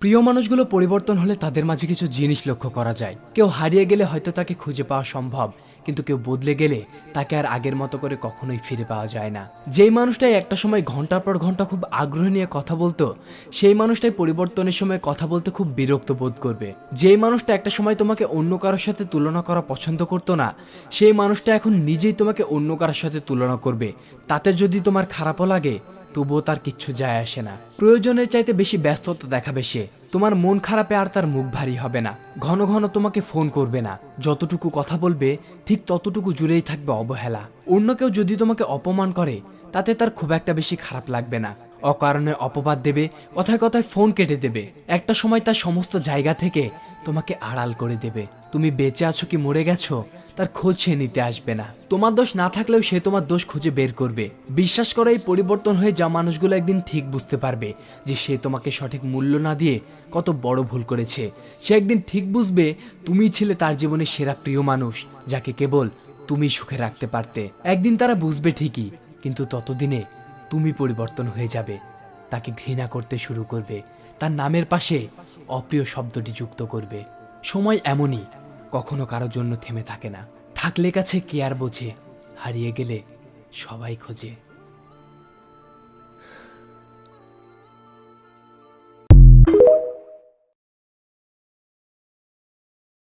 প্রিয় মানুষগুলো পরিবর্তন হলে তাদের মাঝে কিছু জিনিস লক্ষ্য করা যায়। কেউ হারিয়ে গেলে হয়তো তাকে খুঁজে পাওয়া সম্ভব, কিন্তু কেউ বদলে গেলে তাকে আর আগের মতো করে কখনোই ফিরে পাওয়া যায় না। যেই মানুষটাই একটা সময় ঘন্টার পর ঘন্টা খুব আগ্রহ নিয়ে কথা বলতো, সেই মানুষটাই পরিবর্তনের সময় কথা বলতে খুব বিরক্ত বোধ করবে। যেই মানুষটা একটা সময় তোমাকে অন্য কারোর সাথে তুলনা করা পছন্দ করতো না, সেই মানুষটা এখন নিজেই তোমাকে অন্য কারোর সাথে তুলনা করবে। তাতে যদি তোমার খারাপও লাগে, তবুও তার কিচ্ছু যায় আসে না। প্রয়োজনের চাইতে বেশি ব্যস্ততা দেখাবে সে। তোমার মন খারাপে আর তার মুখ ভারী হবে না, ঘন ঘন তোমাকে ফোন করবে না। যতটুকু কথা বলবে ঠিক ততটুকু জুড়েই থাকবে অবহেলা। অন্য কেউ যদি তোমাকে অপমান করে, তাতে তার খুব একটা বেশি খারাপ লাগবে না। অকারণে অপবাদ দেবে, কথায় কথায় ফোন কেটে দেবে। একটা সময় তার সমস্ত জায়গা থেকে তোমাকে আড়াল করে দেবে। তুমি বেঁচে আছো কি মরে গেছো তার খোঁজ সে নিতে আসবে না। তোমার দোষ না থাকলেও সে তোমার দোষ খুঁজে বের করবে। বিশ্বাস করে এই পরিবর্তন হয়ে যা মানুষগুলো একদিন ঠিক বুঝতে পারবে যে সে তোমাকে সঠিক মূল্য না দিয়ে কত বড় ভুল করেছে। সে একদিন ঠিক বুঝবে তুমিই ছিলে তার জীবনের সেরা প্রিয় মানুষ, যাকে কেবল তুমি সুখে রাখতে পারতে। একদিন তারা বুঝবে ঠিকই, কিন্তু ততদিনে তুমি পরিবর্তন হয়ে যাবে। তাকে ঘৃণা করতে শুরু করবে, তার নামের পাশে অপ্রিয় শব্দটি যুক্ত করবে। সময় এমনই, কখনো কারোর জন্য থেমে থাকে না। থাকলে কাছে কে আর বোঝে, হারিয়ে গেলে সবাই খোঁজে।